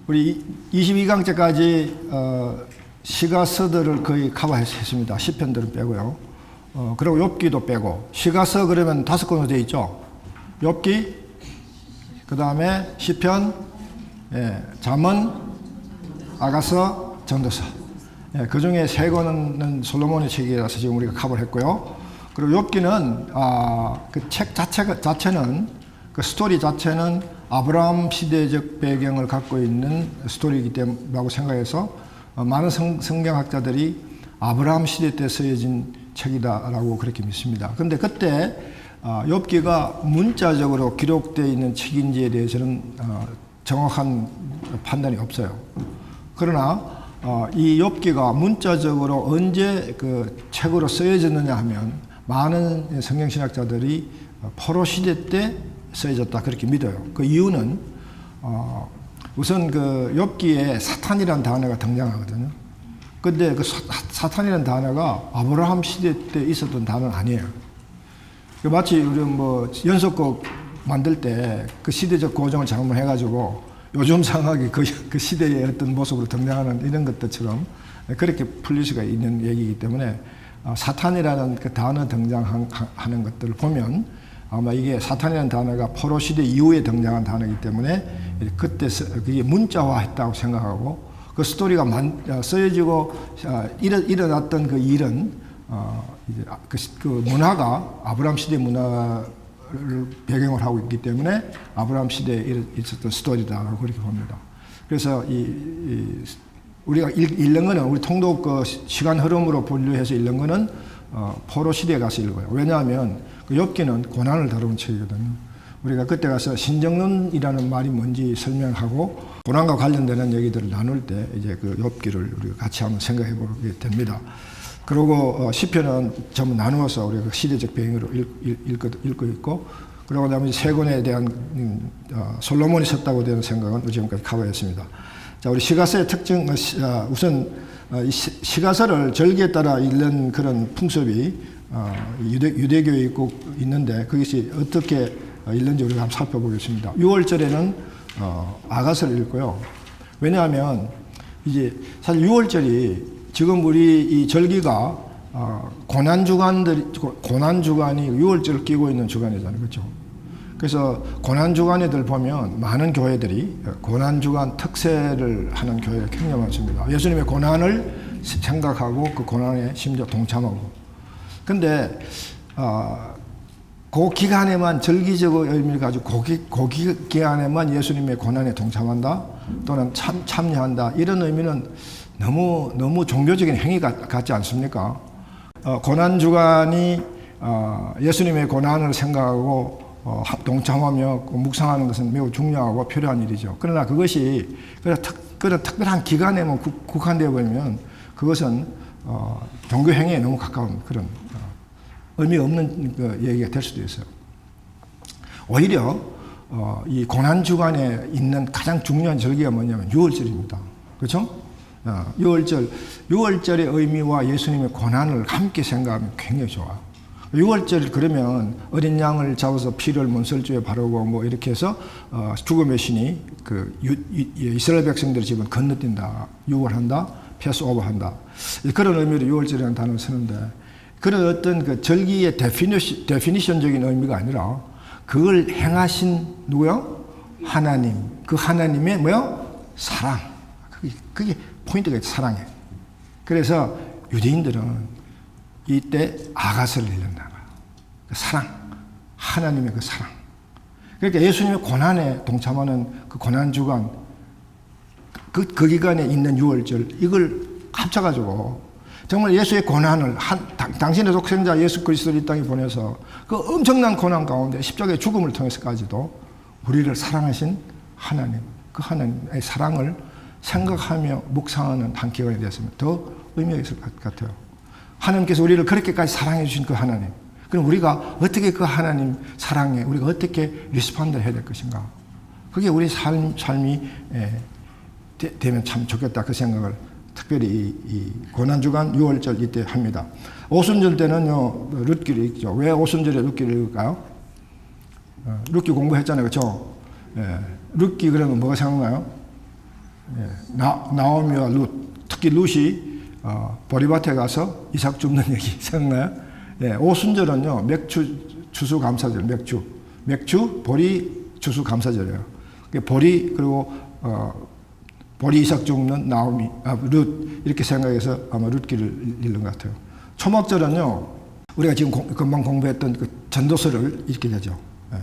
우리 22강째까지 시가서들을 거의 커버했습니다. 시편들은 빼고요. 그리고 욥기도 빼고. 시가서 그러면 5권으로 되어 있죠. 욥기, 그 다음에 시편, 잠언, 아가서, 전도서. 그 중에 3권은 솔로몬의 책이라서 지금 우리가 커버를 했고요. 그리고 욥기는 그 책 자체는 그 스토리 자체는 아브라함 시대적 배경을 갖고 있는 스토리이기 때문이라고 생각해서 많은 성경학자들이 아브라함 시대 때 쓰여진 책이다라고 그렇게 믿습니다. 그런데 그때 욥기가 문자적으로 기록되어 있는 책인지에 대해서는 정확한 판단이 없어요. 그러나 이 욥기가 문자적으로 언제 그 책으로 쓰여졌느냐 하면 많은 성경신학자들이 포로 시대 때 쓰여졌다 그렇게 믿어요. 그 이유는 우선 그 욥기에 사탄이라는 단어가 등장하거든요. 근데 그 사탄이라는 단어가 아브라함 시대 때 있었던 단어는 아니에요. 마치 우리 뭐 연속곡 만들 때 그 시대적 고정을 잘못해가지고 요즘 상하게 그 시대의 어떤 모습으로 등장하는 이런 것들처럼 그렇게 풀릴 수가 있는 얘기이기 때문에 사탄이라는 그 단어 등장하는 것들을 보면 아마 이게 사탄이라는 단어가 포로 시대 이후에 등장한 단어이기 때문에 그때 그게 문자화했다고 생각하고 그 스토리가 쓰여지고 일어났던 그 일은 그 문화가 아브라함 시대 문화를 배경으로 하고 있기 때문에 아브라함 시대에 있었던 스토리다라고 그렇게 봅니다. 그래서 우리가 읽는 거는 우리 통독 그 시간 흐름으로 분류해서 읽는 거는 포로 시대에 가서 읽어요. 왜냐하면 그 욥기는 고난을 다루는 책이거든요. 우리가 그때 가서 신정론이라는 말이 뭔지 설명하고 고난과 관련되는 얘기들을 나눌 때 이제 그 욥기를 우리가 같이 한번 생각해 보게 됩니다. 그리고 시편은 전부 나누어서 우리가 그 시대적 배경으로 읽고 있고 그러고 나머지 3권에 대한 솔로몬이 썼다고 되는 생각은 지금까지 커버했습니다. 자, 우리 시가서의 특징, 우선 시가서를 절기에 따라 읽는 그런 풍습이 유대교에 있는데 그것이 어떻게 읽는지 우리가 한번 살펴보겠습니다. 6월절에는 아가서를 읽고요. 왜냐하면 이제 사실 6월절이 지금 우리 이 절기가 고난주간이 6월절을 끼고 있는 주간이잖아요. 그렇죠? 그래서 고난주간에들 보면 많은 교회들이 고난주간 특세를 하는 교회가 굉장히 많습니다. 예수님의 고난을 생각하고 그 고난에 심지어 동참하고. 근데 그 기간에만 절기적 의미를 가지고 그 기간에만 예수님의 고난에 동참한다 또는 참여한다 이런 의미는 너무 종교적인 행위 같지 않습니까? 고난주간이 예수님의 고난을 생각하고 동참하며 묵상하는 것은 매우 중요하고 필요한 일이죠. 그러나 그것이 그런 특별한 기간에만 국한되어 버리면 그것은 종교 행위에 너무 가까운 그런 의미 없는 그 얘기가 될 수도 있어요. 오히려 이 고난주간에 있는 가장 중요한 절기가 뭐냐면 6월절입니다. 그렇죠? 6월절의 의미와 예수님의 고난을 함께 생각하면 굉장히 좋아. 6월절 그러면 어린 양을 잡아서 피를 문설주에 바르고 뭐 이렇게 해서 죽음의 신이 그 이스라엘 백성들의 집을 건너뛴다, 유월한다, 패스오버한다 그런 의미로 6월절이라는 단어를 쓰는데 그런 어떤 그 절기의 데피니션적인 의미가 아니라 그걸 행하신 누구요? 하나님. 그 하나님의 뭐요? 사랑. 그게 포인트가 있죠. 사랑에. 그래서 유대인들은 이때 아가서를 읽는다. 그 사랑. 하나님의 그 사랑. 그러니까 예수님의 고난에 동참하는 그 고난주간 그 기간에 있는 6월절 이걸 합쳐가지고 정말 예수의 고난을 당신의 독생자 예수 그리스도를 이 땅에 보내서 그 엄청난 고난 가운데 십자가의 죽음을 통해서까지도 우리를 사랑하신 하나님, 그 하나님의 사랑을 생각하며 묵상하는 한 기간이 되었으면 더 의미가 있을 것 같아요. 하나님께서 우리를 그렇게까지 사랑해 주신 그 하나님, 그럼 우리가 어떻게 그 하나님 사랑에 우리가 어떻게 리스폰드를 해야 될 것인가? 그게 우리 삶이 되면 참 좋겠다 그 생각을 특별히 이 고난주간 6월절 이때 합니다. 오순절 때는요, 룻기를 읽죠. 왜 오순절에 룻기를 읽을까요? 룻기 공부했잖아요. 그렇죠? 룻기 그러면 뭐가 생각나요? 나오미와 룻, 특히 룻이 보리밭에 가서 이삭 줍는 얘기 생각나요? 예, 오순절은요 맥주 추수 감사절, 맥주 보리 추수 감사절이에요. 보리 그리고 보리 이삭 줍는 나오미, 룻 이렇게 생각해서 아마 룻기를 읽는 것 같아요. 초막절은요 우리가 지금 금방 공부했던 그 전도서를 읽게 되죠. 예.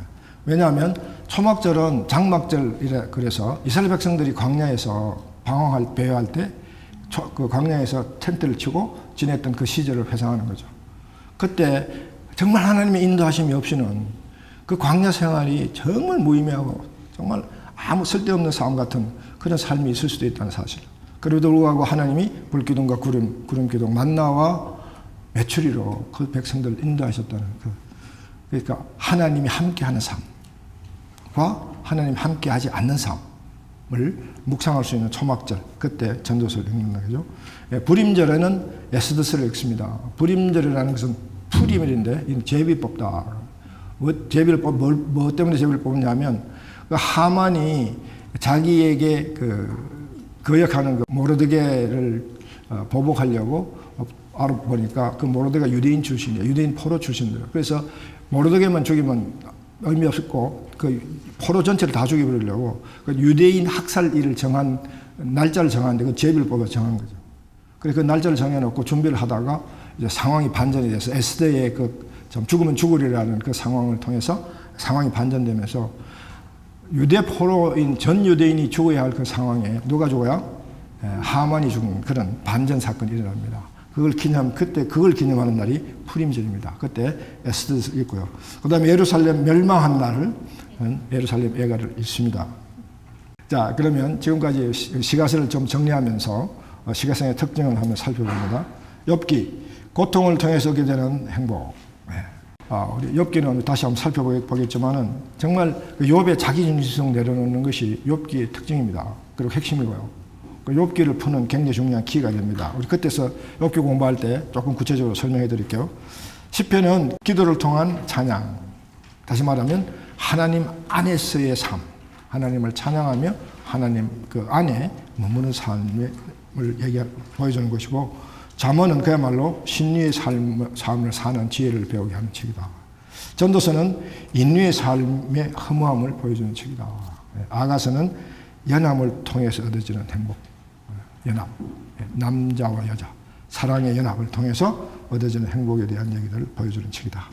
왜냐하면 초막절은 장막절이라 그래서 이스라엘 백성들이 광야에서 방황할 배회할 때 그 광야에서 텐트를 치고 지냈던 그 시절을 회상하는 거죠. 그때 정말 하나님의 인도하심이 없이는 그 광야 생활이 정말 무의미하고 정말 아무 쓸데없는 삶 같은 그런 삶이 있을 수도 있다는 사실. 그래도 불구하고 하나님이 불기둥과 구름기둥 만나와 메추리로 그 백성들을 인도하셨다는 그러니까 하나님이 함께하는 삶과 하나님이 함께하지 않는 삶을 묵상할 수 있는 초막절, 그때 전도서를 읽는 거죠. 불임절에는 에스더스를 읽습니다. 불임절이라는 것은 풀이밀인데 이는 제비 뽑다. 제비를 뭐 때문에 제비를 뽑냐면 그 하만이 자기에게 거역하는 그 모르드게를 보복하려고 알아보니까 그 모르드게가 유대인 출신이에요. 유대인 포로 출신들. 그래서 모르드게만 죽이면 의미 없었고 그 포로 전체를 다 죽여버리려고 그 유대인 학살일을 정한 날짜를 정하는데 그 제비를 뽑아 정한 거죠. 그래서 그 날짜를 정해놓고 준비를 하다가 이제 상황이 반전이 돼서 에스더의 그 죽으면 죽으리라는 그 상황을 통해서 상황이 반전되면서 유대 포로인 전 유대인이 죽어야 할 그 상황에 누가 죽어요? 하만이 죽는 그런 반전 사건이 일어납니다. 그걸 기념하는 날이 푸림절입니다. 그때 에스더를 읽고요. 그 다음에 예루살렘 멸망한 날을 예루살렘 애가를 읽습니다. 자, 그러면 지금까지 시가서를 좀 정리하면서 시가성의 특징을 한번 살펴봅니다. 욥기, 고통을 통해서 얻게 되는 행복. 우리 욥기는 다시 한번 살펴보겠지만은 정말 욥의 자기중심성 내려놓는 것이 욥기의 특징입니다. 그리고 핵심이고요. 욥기를 푸는 굉장히 중요한 키가 됩니다. 우리 그때서 욥기 공부할 때 조금 구체적으로 설명해 드릴게요. 시편은 기도를 통한 찬양. 다시 말하면 하나님 안에서의 삶. 하나님을 찬양하며 하나님 그 안에 머무는 삶을 보여주는 것이고, 잠언은 그야말로 신유의 삶을 사는 지혜를 배우게 하는 책이다. 전도서는 인류의 삶의 허무함을 보여주는 책이다. 아가서는 연합을 통해서 얻어지는 행복. 연합, 남자와 여자, 사랑의 연합을 통해서 얻어지는 행복에 대한 얘기들을 보여주는 책이다.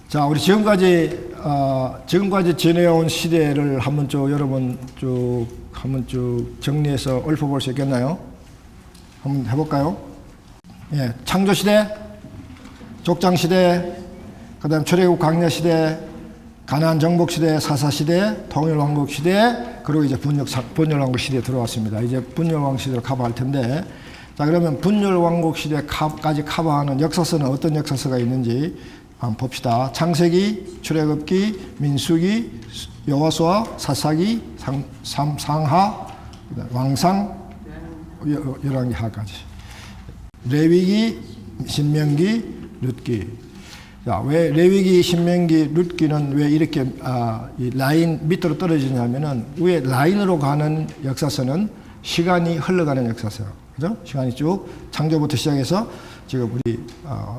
자, 우리 지금까지 지내온 시대를 한번 여러분 정리해서 읊어볼 수 있겠나요? 한번 해볼까요? 예, 창조 시대, 족장 시대, 그다음 출애굽 광야 시대, 가나안 정복 시대, 사사 시대, 통일 왕국 시대, 그리고 이제 분열 왕국 시대에 들어왔습니다. 이제 분열 왕국 시대로 커버할 텐데, 자, 그러면 분열 왕국 시대까지 커버하는 역사서는 어떤 역사서가 있는지 한번 봅시다. 창세기, 출애굽기, 민수기, 여호수아, 사사기, 상하, 왕상, 열왕기하까지. 레위기, 신명기, 룻기. 자, 왜 레위기, 신명기, 룻기는 왜 이렇게 이 라인 밑으로 떨어지냐면은 위에 라인으로 가는 역사서는 시간이 흘러가는 역사서예요. 그죠? 시간이 쭉 창조부터 시작해서 지금 우리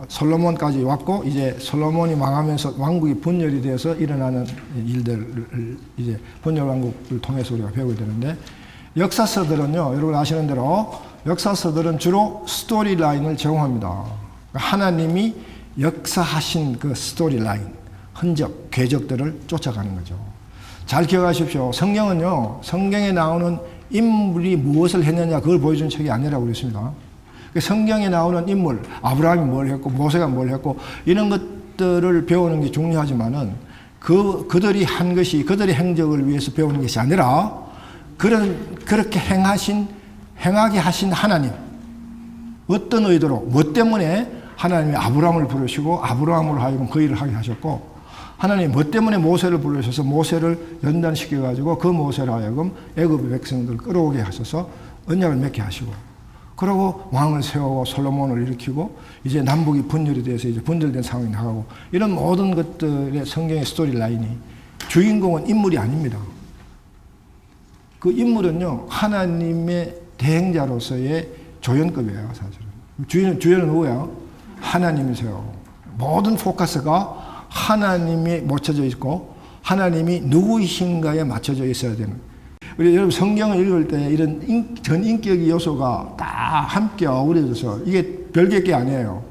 솔로몬까지 왔고, 이제 솔로몬이 망하면서 왕국이 분열이 되어서 일어나는 일들을 이제 분열 왕국을 통해서 우리가 배우게 되는데, 역사서들은요, 여러분 아시는 대로 역사서들은 주로 스토리 라인을 제공합니다. 하나님이 역사하신 그 스토리 라인, 흔적, 궤적들을 쫓아가는 거죠. 잘 기억하십시오. 성경은요, 성경에 나오는 인물이 무엇을 했느냐 그걸 보여주는 책이 아니라고 그랬습니다. 성경에 나오는 인물, 아브라함이 뭘 했고 모세가 뭘 했고 이런 것들을 배우는 게 중요하지만은 그들이 한 것이 그들의 행적을 위해서 배우는 것이 아니라 그렇게 행하게 하신 하나님, 어떤 의도로, 뭐 때문에 하나님이 아브라함을 부르시고 아브라함으로 하여금 그 일을 하게 하셨고, 하나님이 뭐 때문에 모세를 부르셔서 모세를 연단시켜가지고 그 모세로 하여금 애굽의 백성들을 끌어오게 하셔서 언약을 맺게 하시고, 그러고 왕을 세우고 솔로몬을 일으키고 이제 남북이 분열이 돼서 이제 분열된 상황이 나가고, 이런 모든 것들의 성경의 스토리 라인이 주인공은 인물이 아닙니다. 그 인물은요, 하나님의 대행자로서의 조연급이에요, 사실은. 주연은 누구야? 하나님이세요. 모든 포커스가 하나님이 묻혀져 있고, 하나님이 누구이신가에 맞춰져 있어야 되는. 우리 여러분 성경을 읽을 때 이런 전인격의 요소가 다 함께 어우러져서 이게 별개 게 아니에요.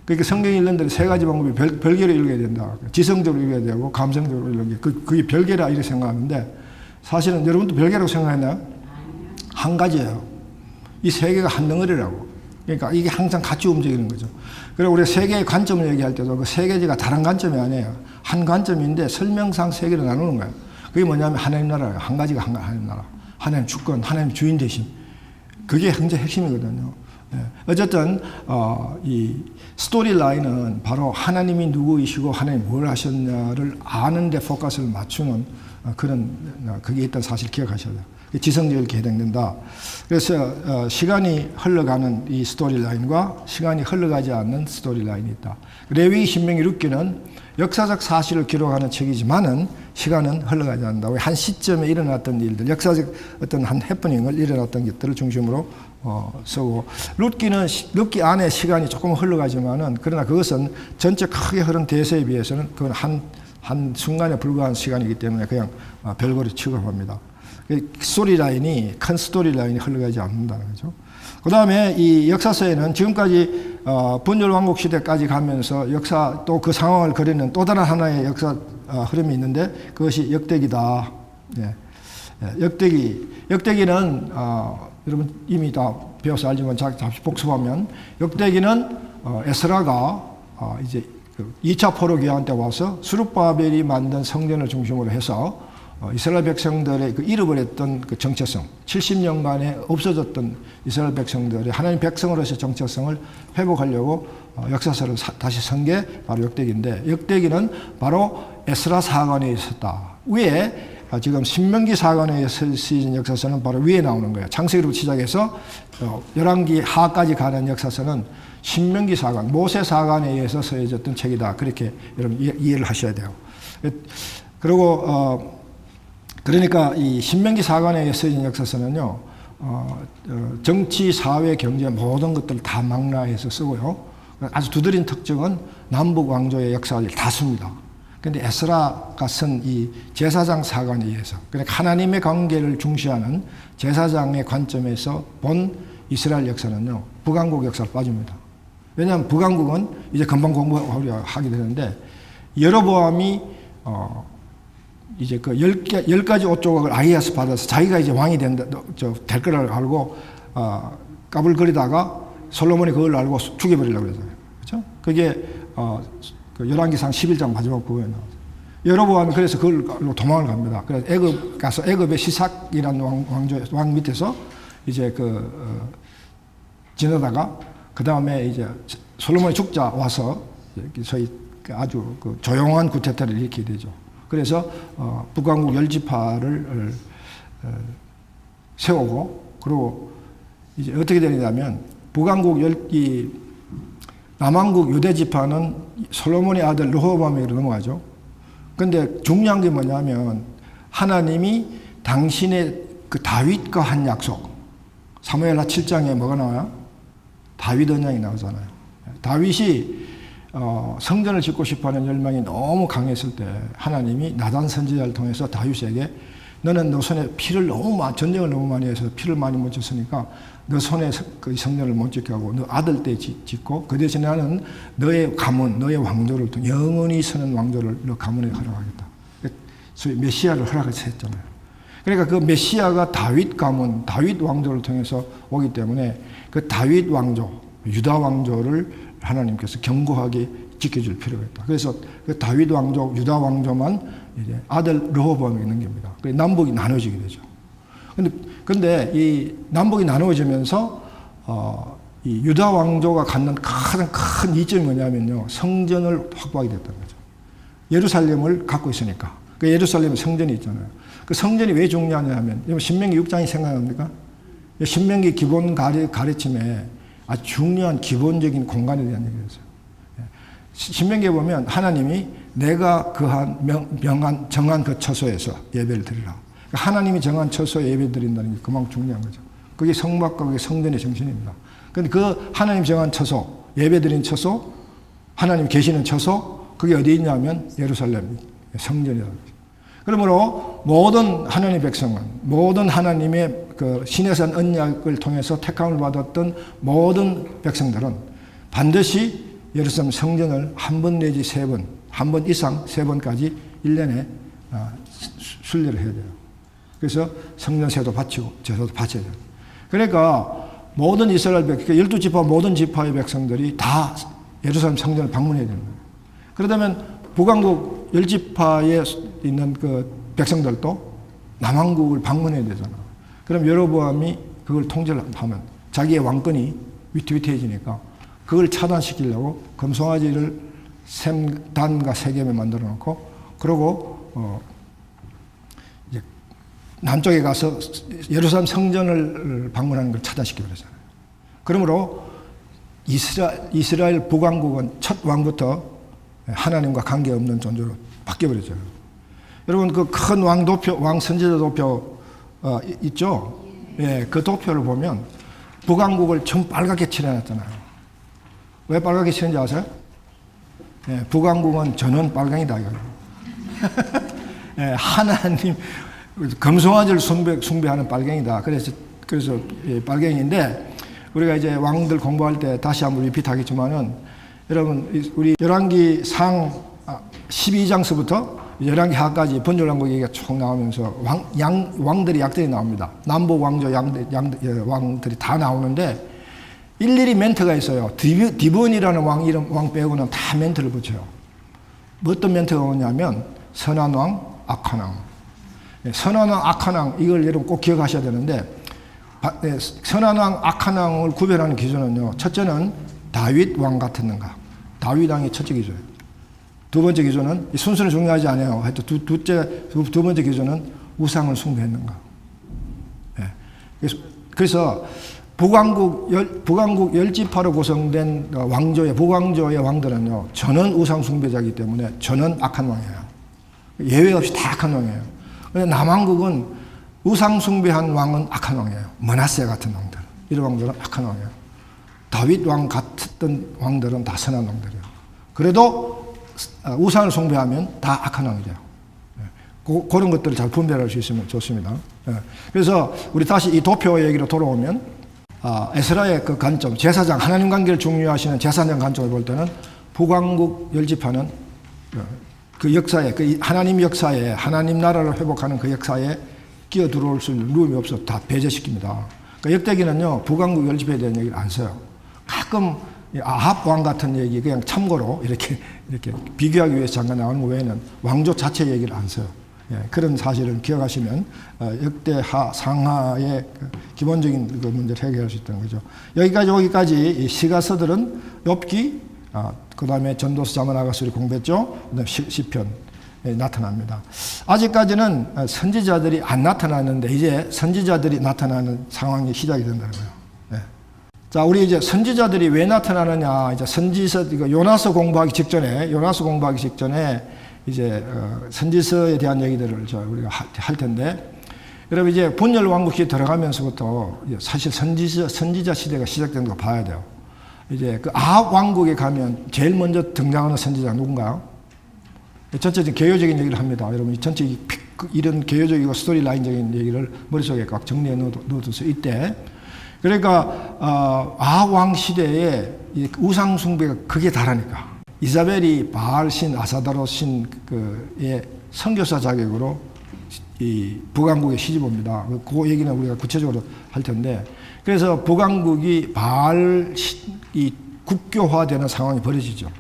그러니까 성경 읽는 데는 세 가지 방법이 별개로 읽어야 된다. 지성적으로 읽어야 되고, 감성적으로 읽어야 되고, 그게 별개라 이렇게 생각하는데, 사실은 여러분도 별개라고 생각했나요? 한 가지예요. 이 세 개가 한 덩어리라고. 그러니까 이게 항상 같이 움직이는 거죠. 그리고 우리가 세 개의 관점을 얘기할 때도 그 세 개가 다른 관점이 아니에요. 한 관점인데 설명상 세 개로 나누는 거예요. 그게 뭐냐면 하나님 나라예요. 한 가지가 하나님 나라. 하나님 주권, 하나님 주인 되심. 그게 굉장히 핵심이거든요. 어쨌든 이 스토리 라인은 바로 하나님이 누구이시고 하나님이 뭘 하셨냐를 아는 데 포커스를 맞추는 그런 그게 있다는 사실 기억하셔야 돼요. 지성적으로 해당된다. 그래서 시간이 흘러가는 이 스토리 라인과 시간이 흘러가지 않는 스토리 라인이 있다. 레위기, 신명기, 룻기는 역사적 사실을 기록하는 책이지만은 시간은 흘러가지 않는다. 한 시점에 일어났던 일들, 역사적 어떤 한 해프닝을 일어났던 것들을 중심으로 쓰고, 룻기 안에 시간이 조금 흘러가지만은 그러나 그것은 전체 크게 흐른 대세에 비해서는 그건 한 순간에 불과한 시간이기 때문에 그냥 별거로 취급합니다. 스토리 라인이, 큰 스토리 라인이 흘러가지 않는다는 거죠. 그 다음에 이 역사서에는 지금까지 분열왕국 시대까지 가면서 역사 또 그 상황을 그리는 또 다른 하나의 역사 흐름이 있는데 그것이 역대기다. 역대기는 여러분 이미 다 배워서 알지만 잠시 복습하면 역대기는 에스라가 이제 2차 포로 귀환 때 와서 스룹바벨이 만든 성전을 중심으로 해서 이스라엘 백성들의 그 잃어버렸던 그 정체성, 70년간에 없어졌던 이스라엘 백성들의 하나님 백성으로서의 정체성을 회복하려고 역사서를 다시 쓴 게 바로 역대기인데, 역대기는 바로 에스라 사관에 있었다. 위에 지금 신명기 사관에 쓰인 역사서는 바로 위에 나오는 거예요. 창세기로 시작해서 열왕기 하까지 가는 역사서는 신명기 사관, 모세 사관에 의해서 쓰여졌던 책이다. 그렇게 여러분 이해를 하셔야 돼요. 그리고 그러니까 이 신명기 사관에 쓰여진 역사서는요, 정치, 사회, 경제 모든 것들을 다 망라해서 쓰고요. 아주 두드린 특징은 남북 왕조의 역사를 다 씁니다. 그런데 에스라가 쓴 이 제사장 사관에 의해서, 그러니까 하나님의 관계를 중시하는 제사장의 관점에서 본 이스라엘 역사는요, 북왕국 역사로 빠집니다. 왜냐하면 북왕국은 이제 금방 공부하게 되는데, 여로보암이 이제 그 10가지 옷 조각을 아히야스 받아서 자기가 이제 왕이 될 거라고 알고, 까불거리다가 솔로몬이 그걸 알고 죽여버리려고 그러잖아요. 그렇죠? 그게, 그 열왕기상 11장 마지막 부분에 나오죠. 여로보암이 그래서 그걸 도망을 갑니다. 그래서 애굽 가서 애굽의 시삭이라는 왕 밑에서 이제 지내다가 그 다음에 이제 솔로몬이 죽자 와서 저희 아주 그 조용한 구태타를 일으키게 되죠. 그래서 북왕국 10지파를 세우고, 그리고 이제 어떻게 되냐면 북왕국 남왕국 유대지파는 솔로몬의 아들 르호보암에게로 넘어가죠. 그런데 중요한 게 뭐냐면 하나님이 당신의 그 다윗과 한 약속, 사무엘하 7장에 뭐가 나와요? 다윗 언약이 나오잖아요. 다윗이 성전을 짓고 싶어하는 열망이 너무 강했을 때 하나님이 나단 선지자를 통해서 다윗에게 너는 너 손에 전쟁을 너무 많이 해서 피를 많이 묻혔으니까 너 손에 그 성전을 못 짓게 하고 너 아들 때 짓고 그 대신에 나는 너의 가문, 너의 왕조를 영원히 서는 왕조를 너 가문에 허락하겠다. 소위 메시아를 허락했잖아요. 그러니까 그 메시아가 다윗 가문, 다윗 왕조를 통해서 오기 때문에 그 다윗 왕조, 유다 왕조를 하나님께서 견고하게 지켜줄 필요가 있다. 그래서 그 다윗 왕조, 유다 왕조만 이제 아들 르호보암에게 넘깁니다. 그래서 남북이 나눠지게 되죠. 근데 이 남북이 나누어지면서 이 유다 왕조가 갖는 가장 큰 이점이 뭐냐면요, 성전을 확보하게 됐다는 거죠. 예루살렘을 갖고 있으니까. 그 예루살렘에 성전이 있잖아요. 그 성전이 왜 중요하냐 하면, 신명기 6장이 생각납니까? 신명기 기본 가르침에 아주 중요한 기본적인 공간에 대한 얘기였어요. 신명기에 보면 하나님이 내가 정한 그 처소에서 예배를 드리라. 하나님이 정한 처소에 예배 드린다는 게 그만큼 중요한 거죠. 그게 성막과 그게 성전의 정신입니다. 그런데 그 하나님 정한 처소, 예배 드린 처소, 하나님 계시는 처소, 그게 어디 있냐면 예루살렘 성전이라는 거죠. 그러므로 모든 하나님의 백성은, 모든 하나님의 그 신의 언약을 통해서 택함을 받았던 모든 백성들은 반드시 예루살렘 성전을 한 번 내지 세 번, 한 번 이상 세 번까지 1년에 순례를 해야 돼요. 그래서 성전세도 바치고 제사도 바쳐야 돼요. 그러니까 모든 이스라엘 백성, 12지파 모든 지파의 백성들이 다 예루살렘 성전을 방문해야 되는 거예요. 그러다면 북왕국 10지파에 있는 그 백성들도 남왕국을 방문해야 되잖아. 그럼 여로보암이 그걸 통제를 하면 자기의 왕권이 위태위태해지니까 그걸 차단시키려고 금송아지를 단과 세겜에 만들어 놓고, 그러고 이제 남쪽에 가서 예루살렘 성전을 방문하는 걸 차단시켜 버렸잖아요. 그러므로 이스라엘 북왕국은 첫 왕부터 하나님과 관계없는 존재로 바뀌어버렸죠. 여러분, 그 큰 왕도표, 왕선지자 도표 있죠? 예, 그 도표를 보면 북왕국을 전 빨갛게 칠해놨잖아요. 왜 빨갛게 칠했는지 아세요? 예, 북왕국은 전원 빨강이다. 예, 하나님, 금송아지를 숭배하는 빨갱이다. 그래서 예, 빨갱이인데, 우리가 이제 왕들 공부할 때 다시 한번 리핏하겠지만은, 여러분, 우리 열왕기 상 12장서부터 열왕기 하까지 번열왕국 얘기가 쭉 나오면서 왕들이 약들이 나옵니다. 남북 왕조 왕들이 다 나오는데 일일이 멘트가 있어요. 디본이라는 왕 빼고는 다 멘트를 붙여요. 어떤 멘트가 오냐면 선한 왕, 악한 왕. 선한 왕, 악한 왕, 이걸 여러분 꼭 기억하셔야 되는데, 선한 왕, 악한 왕을 구별하는 기준은요, 첫째는 다윗 왕 같았는가. 다윗 왕이 첫째 기준이에요. 두 번째 기준은, 순서는 중요하지 않아요. 하여튼 두 번째 기준은 우상을 숭배했는가. 예. 그래서 북왕국 10지파로 구성된 북왕조의 왕들은요, 전원 우상 숭배자이기 때문에 전원 악한 왕이에요. 예외 없이 다 악한 왕이에요. 그런데 남왕국은 우상 숭배한 왕은 악한 왕이에요. 므낫세 같은 왕들. 이런 왕들은 악한 왕이에요. 다윗 왕 같았던 왕들은 다 선한 왕들이에요. 그래도 우상을 숭배하면 다 악한 왕이 돼요. 그런 것들을 잘 분별할 수 있으면 좋습니다. 그래서 우리 다시 이 도표 얘기로 돌아오면, 에스라의 그 관점, 제사장, 하나님 관계를 중요하시는 제사장 관점을 볼 때는 북왕국 10지파는 그 역사에, 그 하나님 역사에, 하나님 나라를 회복하는 그 역사에 끼어 들어올 수 있는 룸이 없어 다 배제시킵니다. 그러니까 역대기는요, 북왕국 10지파에 대한 얘기를 안 써요. 가끔 아합 왕 같은 얘기 그냥 참고로 이렇게 비교하기 위해서 잠깐 나오는 것 외에는 왕조 자체 얘기를 안 써요. 예, 그런 사실을 기억하시면 역대하, 상하의 그 기본적인 그 문제를 해결할 수 있다는 거죠. 여기까지 이 시가서들은 욥기, 그 다음에 전도서, 자문, 아가서를 공부했죠. 그다음에 시편 나타납니다. 아직까지는 선지자들이 안 나타나는데 이제 선지자들이 나타나는 상황이 시작이 된다는 거예요. 자, 우리 이제 선지자들이 왜 나타나느냐, 이제 선지서, 요나서 공부하기 직전에 이제, 선지서에 대한 얘기들을 우리가 할 텐데, 여러분 이제 분열 왕국이 들어가면서부터 사실 선지자 시대가 시작된 거 봐야 돼요. 이제 그 아합 왕국에 가면 제일 먼저 등장하는 선지자가 누군가요? 전체적인 개요적인 얘기를 합니다. 여러분, 이 전체 이런 개요적이고 스토리라인적인 얘기를 머릿속에 각 정리해 넣어둬서 이때, 그러니까 아합 왕 시대에 우상 숭배가 극에 달하니까 이사벨이 바알 신, 아사다로 신의 선교사 자격으로 이 북왕국에 시집 옵니다. 그 얘기는 우리가 구체적으로 할 텐데, 그래서 북왕국이 바알 이 국교화되는 상황이 벌어지죠.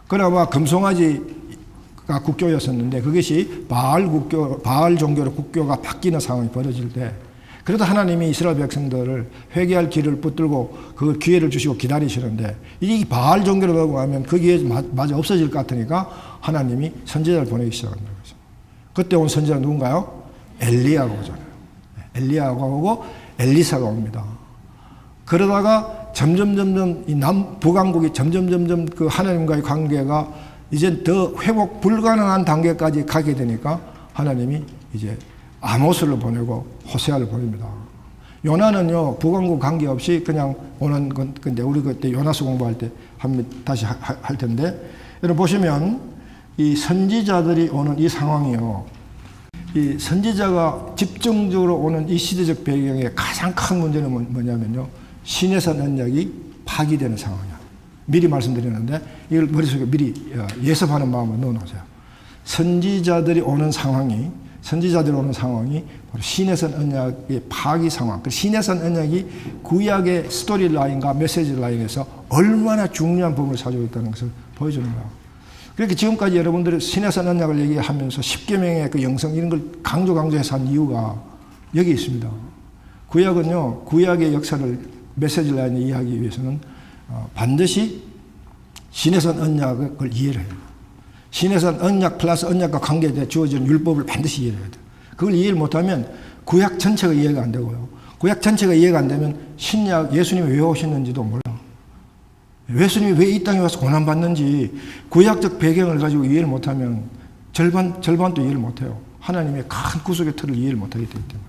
그나마 금송아지가 국교였었는데 그것이 바알 종교로 국교가 바뀌는 상황이 벌어질 때, 그래도 하나님이 이스라엘 백성들을 회개할 길을 붙들고 그 기회를 주시고 기다리시는데, 이 바알 종교로 넘어가면 그 기회 마저 없어질 것 같으니까 하나님이 선지자를 보내기 시작한다는 거죠. 그때 온 선지자는 누군가요? 엘리야가 오잖아요. 엘리야가 오고 엘리사가 옵니다. 그러다가 점점 이 북왕국이 점점 그 하나님과의 관계가 이제 더 회복 불가능한 단계까지 가게 되니까 하나님이 이제 아모스를 보내고 호세아를 보냅니다. 요나는요, 북왕국 관계없이 그냥 오는 건데, 우리 그때 요나서 공부할 때 다시 할 텐데, 여러분 보시면 이 선지자들이 오는 이 상황이요, 이 선지자가 집중적으로 오는 이 시대적 배경의 가장 큰 문제는 뭐냐면요, 신해산 언약이 파기되는 상황이야. 미리 말씀드리는데 이걸 머릿속에 미리 예습하는 마음으로 넣어놓으세요. 선지자들이 오는 상황이 바로 신해산 언약의 파기 상황. 그 신해산 언약이 구약의 스토리 라인과 메시지 라인에서 얼마나 중요한 부분을 차지하고 있다는 것을 보여주는 거야. 그렇게 지금까지 여러분들이 신해산 언약을 얘기하면서 십계명의 그 영성 이런 걸 강조해서 한 이유가 여기 있습니다. 구약은요, 구약의 역사를 메시지 라인에 이해하기 위해서는 반드시 신해산 언약을 이해를 해요. 신해산 언약 플러스 언약과 관계돼 주어지는 율법을 반드시 이해해야 돼요. 그걸 이해를 못하면 구약 전체가 이해가 안 되고요. 구약 전체가 이해가 안 되면 신약 예수님이 왜 오셨는지도 몰라. 예수님이 왜 이 땅에 와서 고난받는지 구약적 배경을 가지고 이해를 못하면 절반도 이해를 못해요. 하나님의 큰 구속의 틀을 이해를 못하게 되기 때문에.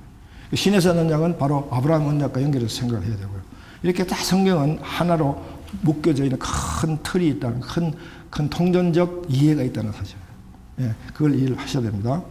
신해산 언약은 바로 아브라함 언약과 연결해서 생각을 해야 되고요. 이렇게 다 성경은 하나로 묶여져 있는 큰 틀이 있다는 큰 통전적 이해가 있다는 사실이에요. 예, 그걸 이해를 하셔야 됩니다.